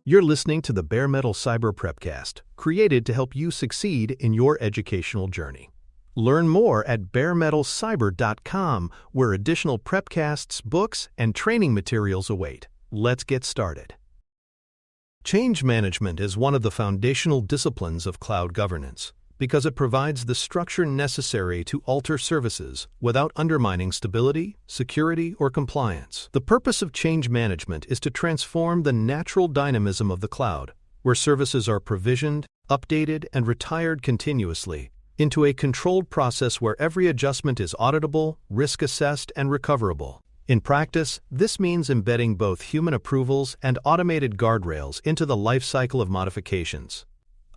You're listening to the Bare Metal Cyber Prepcast, created to help you succeed in your educational journey. Learn more at baremetalcyber.com, where additional prepcasts, books, and training materials await. Let's get started. Change management is one of the foundational disciplines of cloud governance because it provides the structure necessary to alter services without undermining stability, security, or compliance. The purpose of change management is to transform the natural dynamism of the cloud, where services are provisioned, updated, and retired continuously, into a controlled process where every adjustment is auditable, risk-assessed, and recoverable. In practice, this means embedding both human approvals and automated guardrails into the lifecycle of modifications.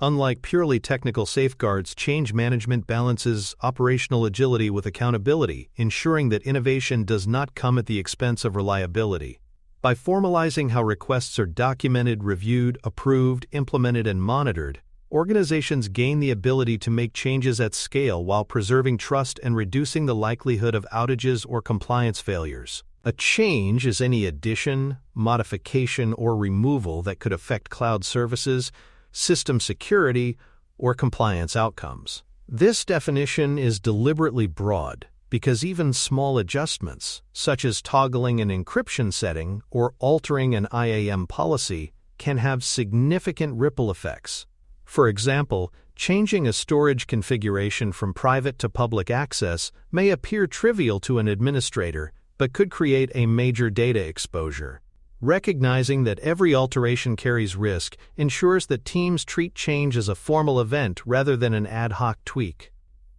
Unlike purely technical safeguards, change management balances operational agility with accountability, ensuring that innovation does not come at the expense of reliability. By formalizing how requests are documented, reviewed, approved, implemented, and monitored, organizations gain the ability to make changes at scale while preserving trust and reducing the likelihood of outages or compliance failures. A change is any addition, modification, or removal that could affect cloud services, system security, or compliance outcomes. This definition is deliberately broad because even small adjustments, such as toggling an encryption setting or altering an IAM policy, can have significant ripple effects. For example, changing a storage configuration from private to public access may appear trivial to an administrator, but could create a major data exposure. Recognizing that every alteration carries risk ensures that teams treat change as a formal event rather than an ad hoc tweak.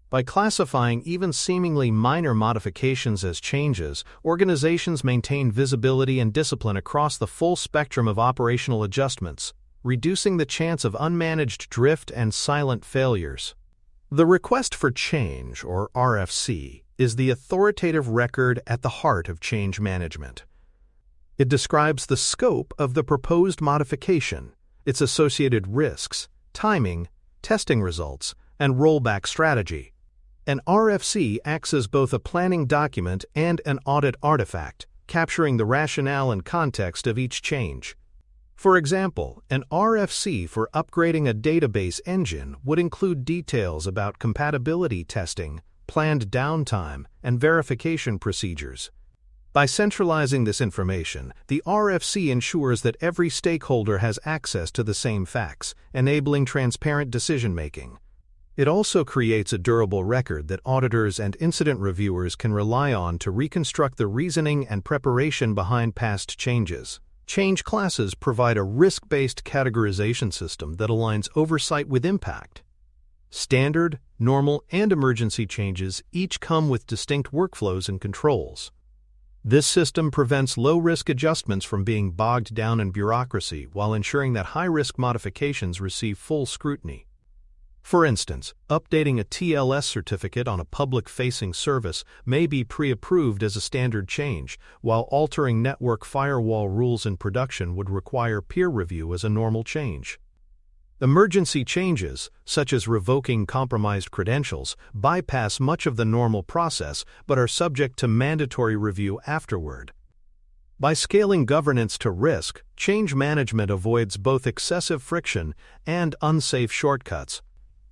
By classifying even seemingly minor modifications as changes, organizations maintain visibility and discipline across the full spectrum of operational adjustments, reducing the chance of unmanaged drift and silent failures. The request for change, or RFC, is the authoritative record at the heart of change management. It describes the scope of the proposed modification, its associated risks, timing, testing results, and rollback strategy. An RFC acts as both a planning document and an audit artifact, capturing the rationale and context of each change. For example, an RFC for upgrading a database engine would include details about compatibility testing, planned downtime, and verification procedures. By centralizing this information, the RFC ensures that every stakeholder has access to the same facts, enabling transparent decision-making. It also creates a durable record that auditors and incident reviewers can rely on to reconstruct the reasoning and preparation behind past changes. Change classes provide a risk-based categorization system that aligns oversight with impact. Standard, normal, and emergency changes each come with distinct workflows and controls. This system prevents low-risk adjustments from being bogged down in bureaucracy while ensuring that high-risk modifications receive full scrutiny. For instance, updating a TLS certificate on a public-facing service may be pre-approved as a standard change, while altering network firewall rules in production would require peer review as a normal change. Emergency changes, such as revoking compromised credentials, bypass much of the normal process but are subject to mandatory review afterward. By scaling governance to risk, change management avoids both excessive friction and unsafe shortcuts.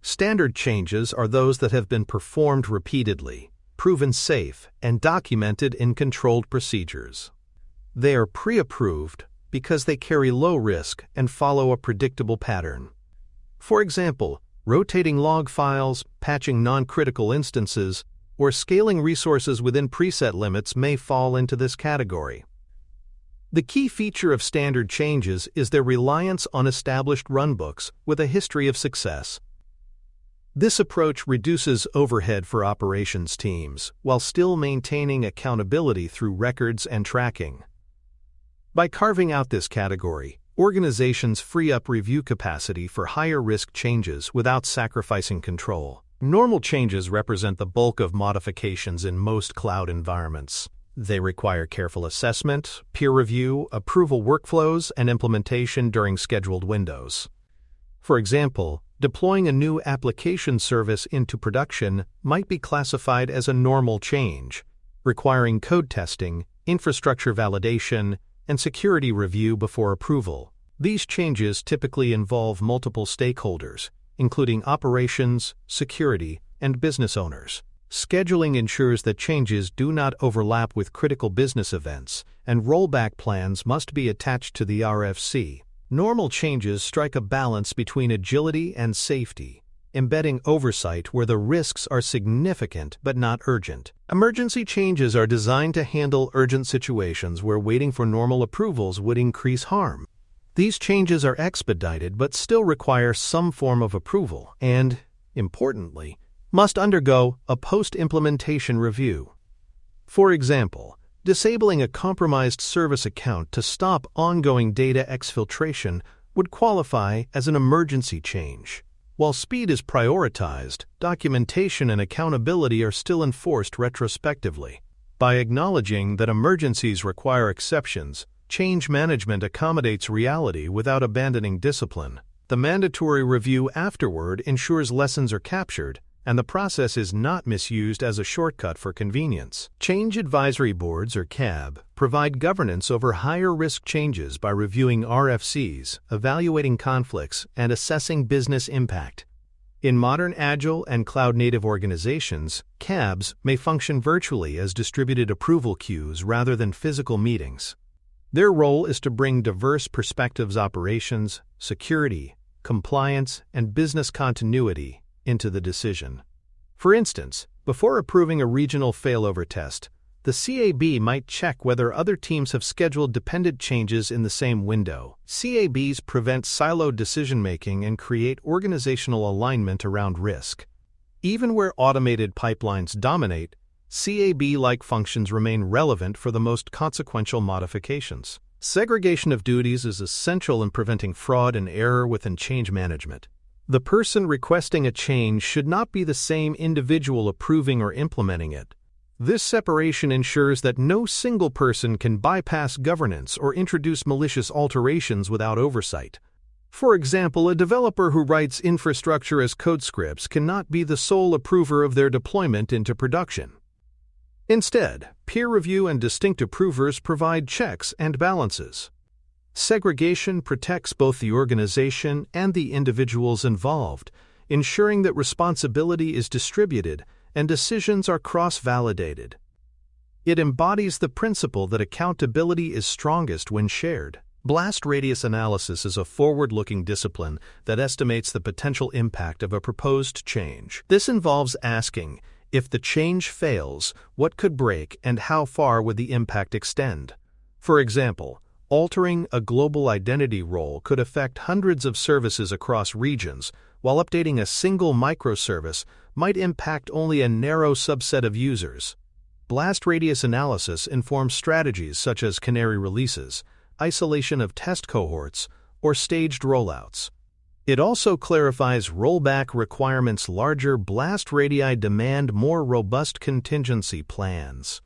Standard changes are those that have been performed repeatedly, proven safe, and documented in controlled procedures. They are pre-approved because they carry low risk and follow a predictable pattern. For example, rotating log files, patching non-critical instances, or scaling resources within preset limits may fall into this category. The key feature of standard changes is their reliance on established runbooks with a history of success. This approach reduces overhead for operations teams while still maintaining accountability through records and tracking. By carving out this category, organizations free up review capacity for higher-risk changes without sacrificing control. Normal changes represent the bulk of modifications in most cloud environments. They require careful assessment, peer review, approval workflows, and implementation during scheduled windows. For example, deploying a new application service into production might be classified as a normal change, requiring code testing, infrastructure validation, and security review before approval. These changes typically involve multiple stakeholders, including operations, security, and business owners. Scheduling ensures that changes do not overlap with critical business events, and rollback plans must be attached to the RFC. Normal changes strike a balance between agility and safety, embedding oversight where the risks are significant but not urgent. Emergency changes are designed to handle urgent situations where waiting for normal approvals would increase harm. These changes are expedited but still require some form of approval and, importantly, must undergo a post-implementation review. For example, disabling a compromised service account to stop ongoing data exfiltration would qualify as an emergency change. While speed is prioritized, documentation and accountability are still enforced retrospectively. By acknowledging that emergencies require exceptions, change management accommodates reality without abandoning discipline. The mandatory review afterward ensures lessons are captured, and the process is not misused as a shortcut for convenience. Change Advisory Boards, or CAB, provide governance over higher-risk changes by reviewing RFCs, evaluating conflicts, and assessing business impact. In modern agile and cloud-native organizations, CABs may function virtually as distributed approval queues rather than physical meetings. Their role is to bring diverse perspectives, operations, security, compliance, and business continuity into the decision. For instance, before approving a regional failover test, the CAB might check whether other teams have scheduled dependent changes in the same window. CABs prevent siloed decision-making and create organizational alignment around risk. Even where automated pipelines dominate, CAB-like functions remain relevant for the most consequential modifications. Segregation of duties is essential in preventing fraud and error within change management. The person requesting a change should not be the same individual approving or implementing it. This separation ensures that no single person can bypass governance or introduce malicious alterations without oversight. For example, a developer who writes infrastructure as code scripts cannot be the sole approver of their deployment into production. Instead, peer review and distinct approvers provide checks and balances. Segregation protects both the organization and the individuals involved, ensuring that responsibility is distributed and decisions are cross-validated. It embodies the principle that accountability is strongest when shared. Blast radius analysis is a forward-looking discipline that estimates the potential impact of a proposed change. This involves asking, if the change fails, what could break and how far would the impact extend? For example, altering a global identity role could affect hundreds of services across regions, while updating a single microservice might impact only a narrow subset of users. Blast radius analysis informs strategies such as canary releases, isolation of test cohorts, or staged rollouts. It also clarifies rollback requirements. Larger blast radii demand more robust contingency plans.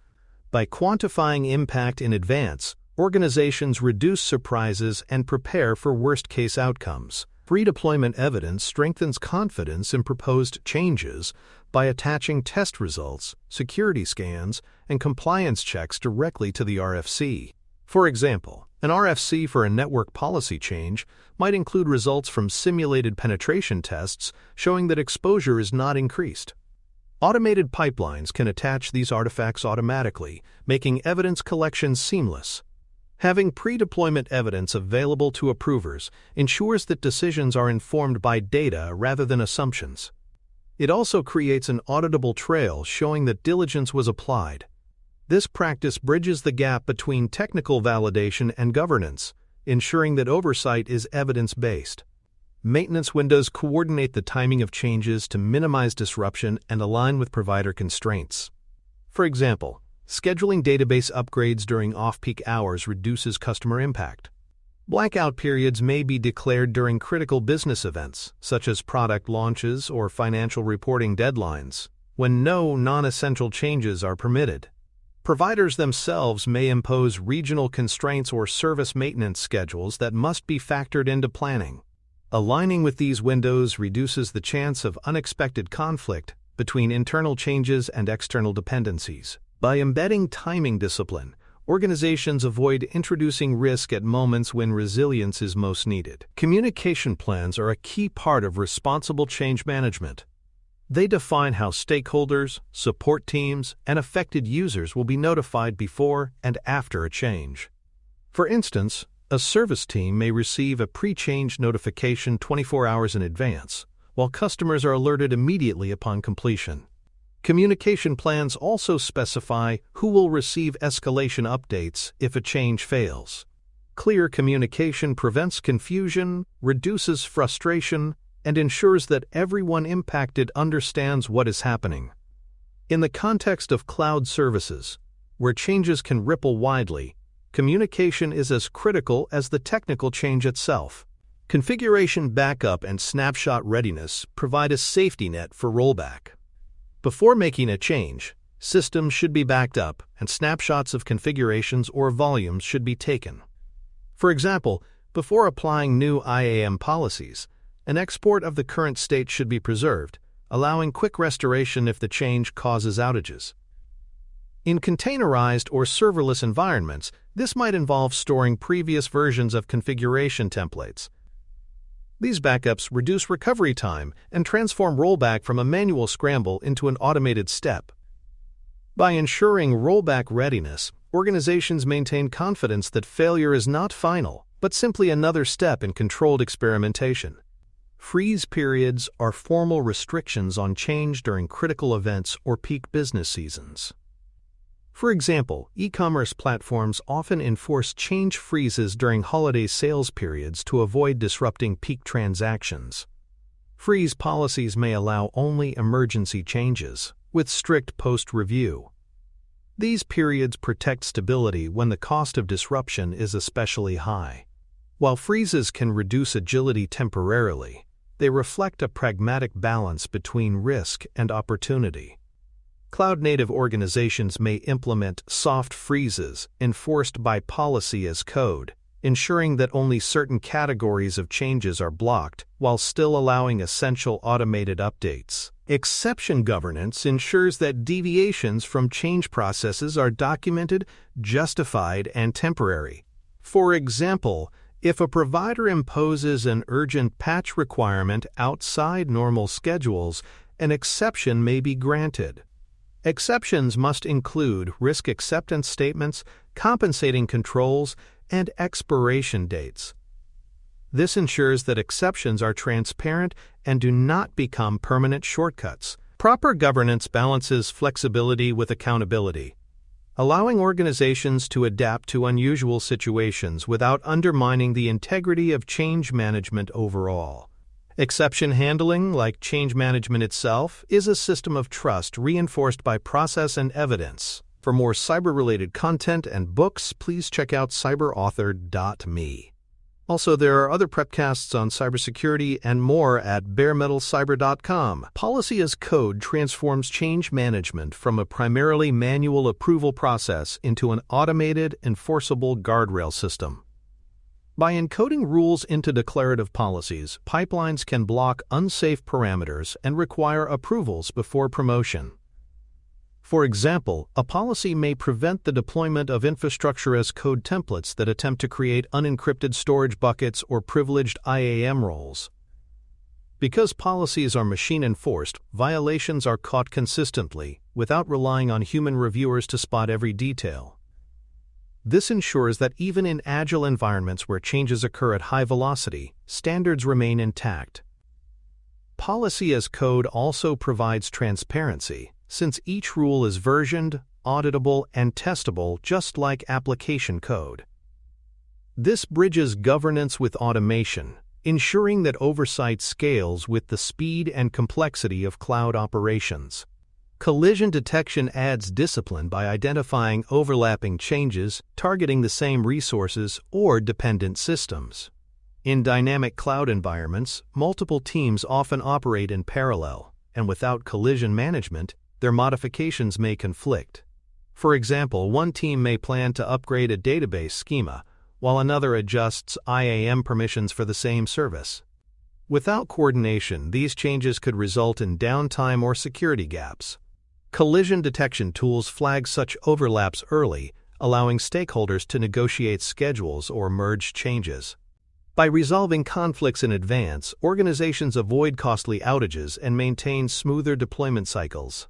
By quantifying impact in advance, organizations reduce surprises and prepare for worst-case outcomes. Pre-deployment evidence strengthens confidence in proposed changes by attaching test results, security scans, and compliance checks directly to the RFC. For example, an RFC for a network policy change might include results from simulated penetration tests showing that exposure is not increased. Automated pipelines can attach these artifacts automatically, making evidence collection seamless. Having pre-deployment evidence available to approvers ensures that decisions are informed by data rather than assumptions. It also creates an auditable trail showing that diligence was applied. This practice bridges the gap between technical validation and governance, ensuring that oversight is evidence-based. Maintenance windows coordinate the timing of changes to minimize disruption and align with provider constraints. For example, scheduling database upgrades during off-peak hours reduces customer impact. Blackout periods may be declared during critical business events, such as product launches or financial reporting deadlines, when no non-essential changes are permitted. Providers themselves may impose regional constraints or service maintenance schedules that must be factored into planning. Aligning with these windows reduces the chance of unexpected conflict between internal changes and external dependencies. By embedding timing discipline, Organizations avoid introducing risk at moments when resilience is most needed. Communication plans are a key part of responsible change management. They define how stakeholders, support teams, and affected users will be notified before and after a change. For instance, a service team may receive a pre-change notification 24 hours in advance, while customers are alerted immediately upon completion. Communication plans also specify who will receive escalation updates if a change fails. Clear communication prevents confusion, reduces frustration, and ensures that everyone impacted understands what is happening. In the context of cloud services, where changes can ripple widely, communication is as critical as the technical change itself. Configuration backup and snapshot readiness provide a safety net for rollback. Before making a change, systems should be backed up and snapshots of configurations or volumes should be taken. For example, before applying new IAM policies, an export of the current state should be preserved, allowing quick restoration if the change causes outages. In containerized or serverless environments, this might involve storing previous versions of configuration templates. These backups reduce recovery time and transform rollback from a manual scramble into an automated step. By ensuring rollback readiness, organizations maintain confidence that failure is not final, but simply another step in controlled experimentation. Freeze periods are formal restrictions on change during critical events or peak business seasons. For example, e-commerce platforms often enforce change freezes during holiday sales periods to avoid disrupting peak transactions. Freeze policies may allow only emergency changes, with strict post-review. These periods protect stability when the cost of disruption is especially high. While freezes can reduce agility temporarily, they reflect a pragmatic balance between risk and opportunity. Cloud-native organizations may implement soft freezes enforced by policy as code, ensuring that only certain categories of changes are blocked while still allowing essential automated updates. Exception governance ensures that deviations from change processes are documented, justified, and temporary. For example, if a provider imposes an urgent patch requirement outside normal schedules, an exception may be granted. Exceptions must include risk acceptance statements, compensating controls, and expiration dates. This ensures that exceptions are transparent and do not become permanent shortcuts. Proper governance balances flexibility with accountability, allowing organizations to adapt to unusual situations without undermining the integrity of change management overall. Exception handling, like change management itself, is a system of trust reinforced by process and evidence. For more cyber-related content and books, please check out cyberauthor.me. Also, there are other prepcasts on cybersecurity and more at baremetalcyber.com. Policy as Code transforms change management from a primarily manual approval process into an automated, enforceable guardrail system. By encoding rules into declarative policies, pipelines can block unsafe parameters and require approvals before promotion. For example, a policy may prevent the deployment of infrastructure as code templates that attempt to create unencrypted storage buckets or privileged IAM roles. Because policies are machine-enforced, violations are caught consistently, without relying on human reviewers to spot every detail. This ensures that even in agile environments where changes occur at high velocity, standards remain intact. Policy as Code also provides transparency, since each rule is versioned, auditable, and testable just like application code. This bridges governance with automation, ensuring that oversight scales with the speed and complexity of cloud operations. Collision detection adds discipline by identifying overlapping changes, targeting the same resources or dependent systems. In dynamic cloud environments, multiple teams often operate in parallel, and without collision management, their modifications may conflict. For example, one team may plan to upgrade a database schema, while another adjusts IAM permissions for the same service. Without coordination, these changes could result in downtime or security gaps. Collision detection tools flag such overlaps early, allowing stakeholders to negotiate schedules or merge changes. By resolving conflicts in advance, organizations avoid costly outages and maintain smoother deployment cycles.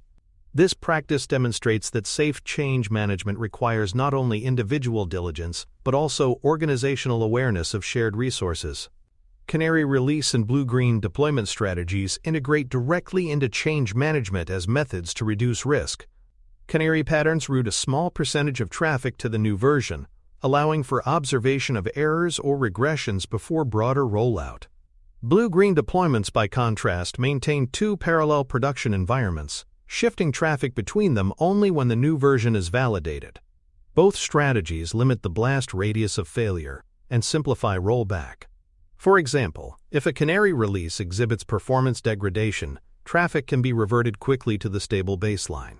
This practice demonstrates that safe change management requires not only individual diligence, but also organizational awareness of shared resources. Canary release and blue-green deployment strategies integrate directly into change management as methods to reduce risk. Canary patterns route a small percentage of traffic to the new version, allowing for observation of errors or regressions before broader rollout. Blue-green deployments, by contrast, maintain two parallel production environments, shifting traffic between them only when the new version is validated. Both strategies limit the blast radius of failure and simplify rollback. For example, if a Canary release exhibits performance degradation, traffic can be reverted quickly to the stable baseline.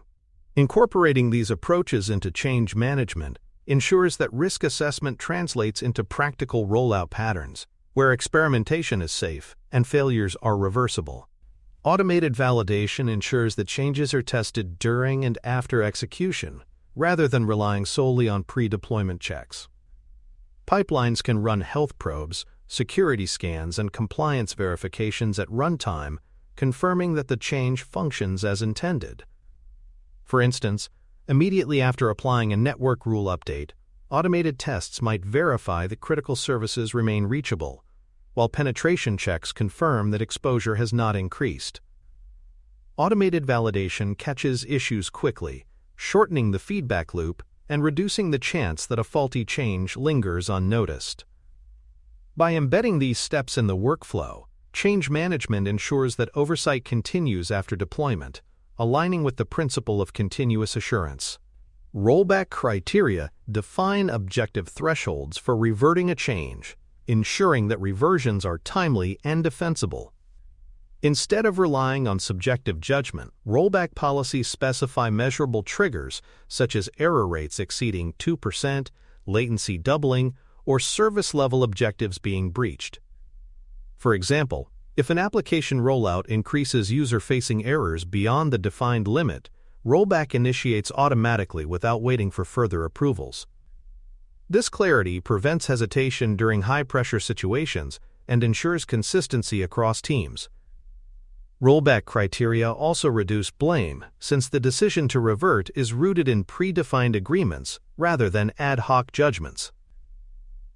Incorporating these approaches into change management ensures that risk assessment translates into practical rollout patterns, where experimentation is safe and failures are reversible. Automated validation ensures that changes are tested during and after execution, rather than relying solely on pre-deployment checks. Pipelines can run health probes, security scans, and compliance verifications at runtime, confirming that the change functions as intended. For instance, immediately after applying a network rule update, automated tests might verify that critical services remain reachable, while penetration checks confirm that exposure has not increased. Automated validation catches issues quickly, shortening the feedback loop and reducing the chance that a faulty change lingers unnoticed. By embedding these steps in the workflow, change management ensures that oversight continues after deployment, aligning with the principle of continuous assurance. Rollback criteria define objective thresholds for reverting a change, ensuring that reversions are timely and defensible. Instead of relying on subjective judgment, rollback policies specify measurable triggers such as error rates exceeding 2%, latency doubling, or service-level objectives being breached. For example, if an application rollout increases user-facing errors beyond the defined limit, rollback initiates automatically without waiting for further approvals. This clarity prevents hesitation during high-pressure situations and ensures consistency across teams. Rollback criteria also reduce blame, since the decision to revert is rooted in predefined agreements rather than ad hoc judgments.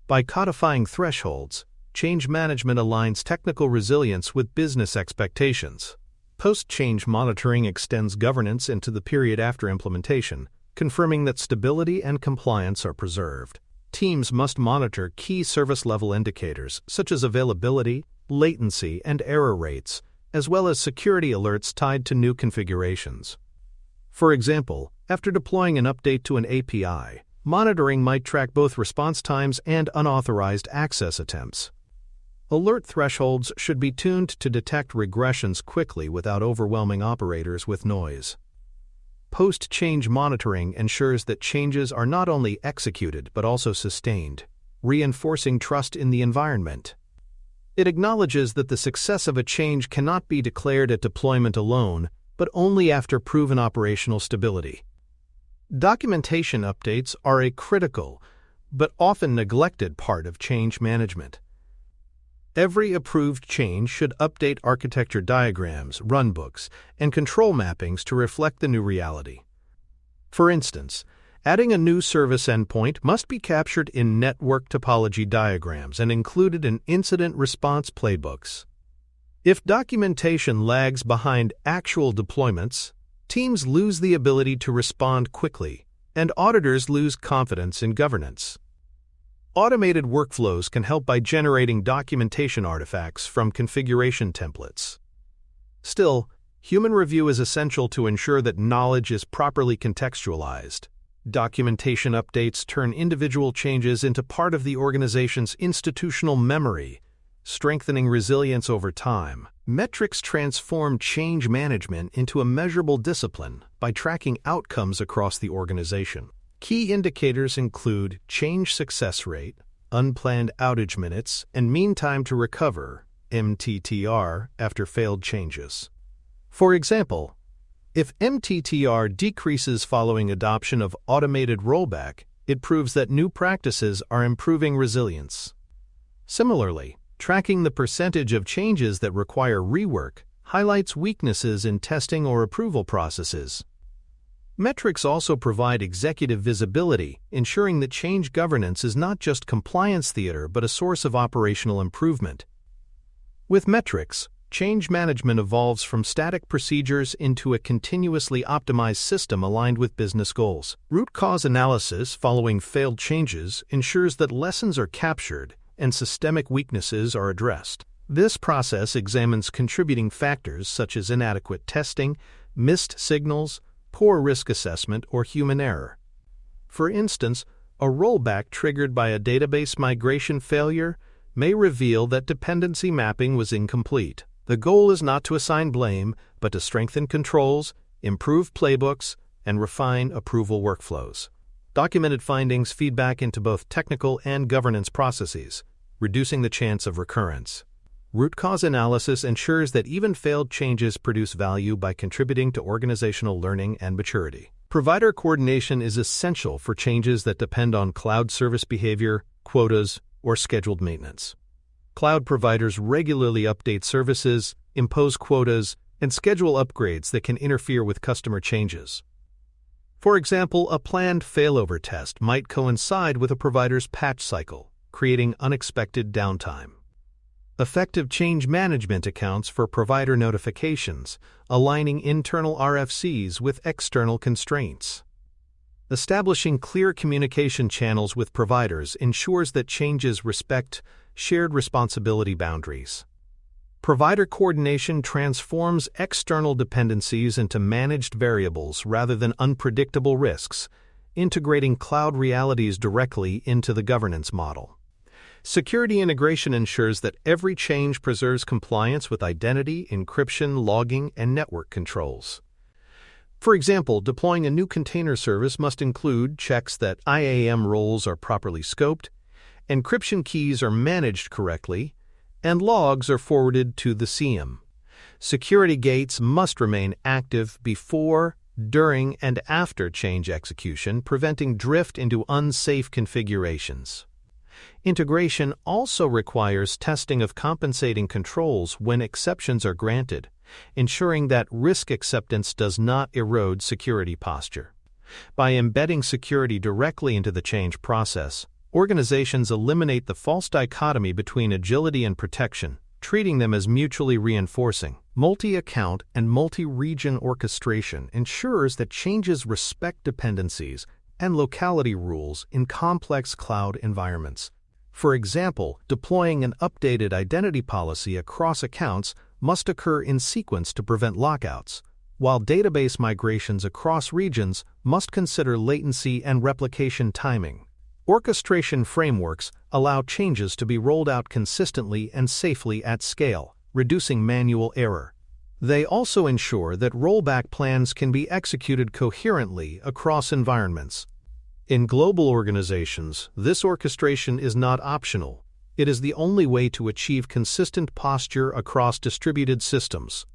By codifying thresholds, change management aligns technical resilience with business expectations. Post-change monitoring extends governance into the period after implementation, confirming that stability and compliance are preserved. Teams must monitor key service-level indicators such as availability, latency, and error rates, as well as security alerts tied to new configurations. For example, after deploying an update to an API, monitoring might track both response times and unauthorized access attempts. Alert thresholds should be tuned to detect regressions quickly without overwhelming operators with noise. Post-change monitoring ensures that changes are not only executed but also sustained, reinforcing trust in the environment. It acknowledges that the success of a change cannot be declared at deployment alone, but only after proven operational stability. Documentation updates are a critical, but often neglected part of change management. Every approved change should update architecture diagrams, runbooks, and control mappings to reflect the new reality. For instance, adding a new service endpoint must be captured in network topology diagrams and included in incident response playbooks. If documentation lags behind actual deployments, teams lose the ability to respond quickly, and auditors lose confidence in governance. Automated workflows can help by generating documentation artifacts from configuration templates. Still, human review is essential to ensure that knowledge is properly contextualized. Documentation updates turn individual changes into part of the organization's institutional memory, strengthening resilience over time. Metrics transform change management into a measurable discipline by tracking outcomes across the organization. Key indicators include change success rate, unplanned outage minutes, and mean time to recover, MTTR, after failed changes. For example, if MTTR decreases following adoption of automated rollback, It proves that new practices are improving resilience. Similarly, tracking the percentage of changes that require rework highlights weaknesses in testing or approval processes. Metrics also provide executive visibility, ensuring that change governance is not just compliance theater but a source of operational improvement. With metrics, change management evolves from static procedures into a continuously optimized system aligned with business goals. Root cause analysis following failed changes ensures that lessons are captured and systemic weaknesses are addressed. This process examines contributing factors such as inadequate testing, missed signals, poor risk assessment, or human error. For instance, a rollback triggered by a database migration failure may reveal that dependency mapping was incomplete. The goal is not to assign blame, but to strengthen controls, improve playbooks, and refine approval workflows. Documented findings feed back into both technical and governance processes, reducing the chance of recurrence. Root cause analysis ensures that even failed changes produce value by contributing to organizational learning and maturity. Provider coordination is essential for changes that depend on cloud service behavior, quotas, or scheduled maintenance. Cloud providers regularly update services, impose quotas, and schedule upgrades that can interfere with customer changes. For example, a planned failover test might coincide with a provider's patch cycle, creating unexpected downtime. Effective change management accounts for provider notifications, aligning internal RFCs with external constraints. Establishing clear communication channels with providers ensures that changes respect shared responsibility boundaries. Provider coordination transforms external dependencies into managed variables rather than unpredictable risks, integrating cloud realities directly into the governance model. Security integration ensures that every change preserves compliance with identity, encryption, logging, and network controls. For example, deploying a new container service must include checks that IAM roles are properly scoped, encryption keys are managed correctly, and logs are forwarded to the CM. Security gates must remain active before, during, and after change execution, preventing drift into unsafe configurations. Integration also requires testing of compensating controls when exceptions are granted, ensuring that risk acceptance does not erode security posture. By embedding security directly into the change process, organizations eliminate the false dichotomy between agility and protection, treating them as mutually reinforcing. Multi-account and multi-region orchestration ensures that changes respect dependencies and locality rules in complex cloud environments. For example, deploying an updated identity policy across accounts must occur in sequence to prevent lockouts, while database migrations across regions must consider latency and replication timing. Orchestration frameworks allow changes to be rolled out consistently and safely at scale, reducing manual error. They also ensure that rollback plans can be executed coherently across environments. In global organizations, this orchestration is not optional. It is the only way to achieve consistent posture across distributed systems.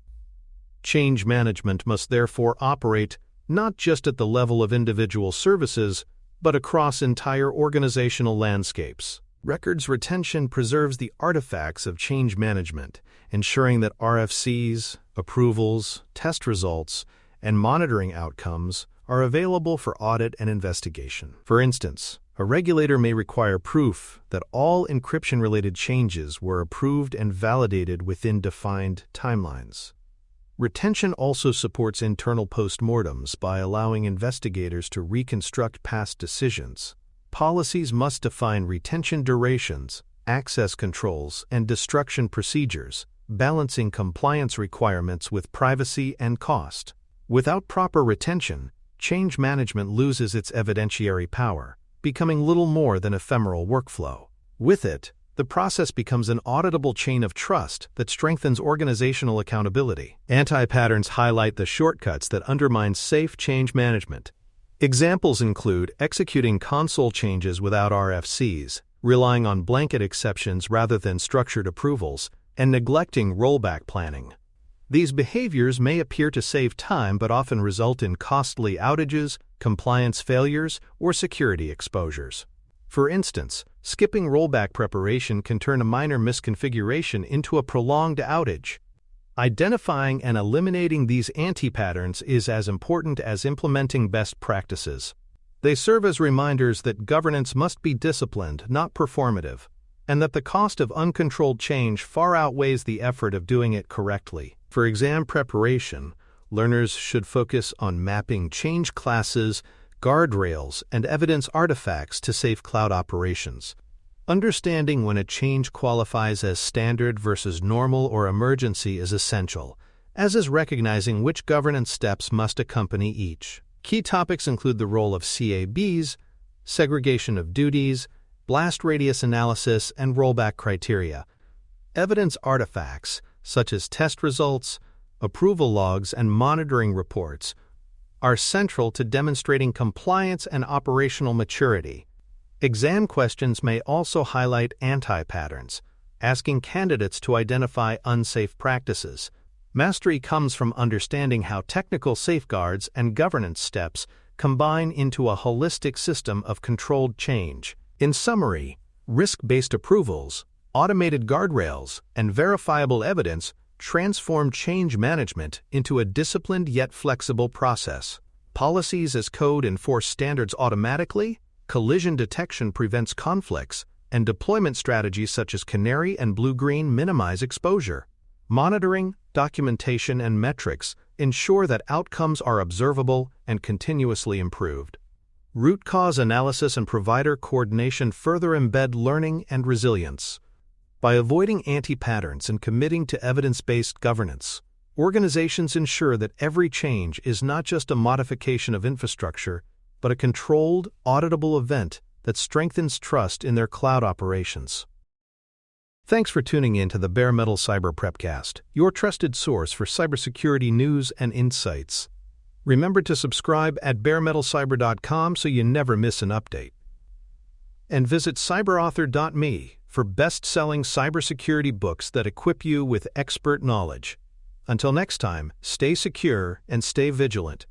Change management must therefore operate not just at the level of individual services, but across entire organizational landscapes. Records retention preserves the artifacts of change management, ensuring that RFCs, approvals, test results, and monitoring outcomes are available for audit and investigation. For instance, a regulator may require proof that all encryption-related changes were approved and validated within defined timelines. Retention also supports internal postmortems by allowing investigators to reconstruct past decisions. Policies must define retention durations, access controls, and destruction procedures, balancing compliance requirements with privacy and cost. Without proper retention, change management loses its evidentiary power, becoming little more than ephemeral workflow. With it, the process becomes an auditable chain of trust that strengthens organizational accountability. Anti-patterns highlight the shortcuts that undermine safe change management. Examples include executing console changes without RFCs, relying on blanket exceptions rather than structured approvals, and neglecting rollback planning. These behaviors may appear to save time but often result in costly outages, compliance failures, or security exposures. For instance, skipping rollback preparation can turn a minor misconfiguration into a prolonged outage. Identifying and eliminating these anti-patterns is as important as implementing best practices. They serve as reminders that governance must be disciplined, not performative, and that the cost of uncontrolled change far outweighs the effort of doing it correctly. For exam preparation, learners should focus on mapping change classes, guardrails, and evidence artifacts to safe cloud operations. Understanding when a change qualifies as standard versus normal or emergency is essential, as is recognizing which governance steps must accompany each. Key topics include the role of CABs, segregation of duties, blast radius analysis, and rollback criteria. Evidence artifacts, such as test results, approval logs, and monitoring reports, are central to demonstrating compliance and operational maturity. Exam questions may also highlight anti-patterns, asking candidates to identify unsafe practices. Mastery comes from understanding how technical safeguards and governance steps combine into a holistic system of controlled change. In summary, risk-based approvals, automated guardrails, and verifiable evidence transform change management into a disciplined yet flexible process. Policies as code enforce standards automatically, collision detection prevents conflicts, and deployment strategies such as Canary and Blue-Green minimize exposure. Monitoring, documentation, and metrics ensure that outcomes are observable and continuously improved. Root cause analysis and provider coordination further embed learning and resilience. By avoiding anti-patterns and committing to evidence-based governance, organizations ensure that every change is not just a modification of infrastructure, but a controlled, auditable event that strengthens trust in their cloud operations. Thanks for tuning in to the Bare Metal Cyber Prepcast, your trusted source for cybersecurity news and insights. Remember to subscribe at baremetalcyber.com so you never miss an update. And visit cyberauthor.me for best-selling cybersecurity books that equip you with expert knowledge. Until next time, stay secure and stay vigilant.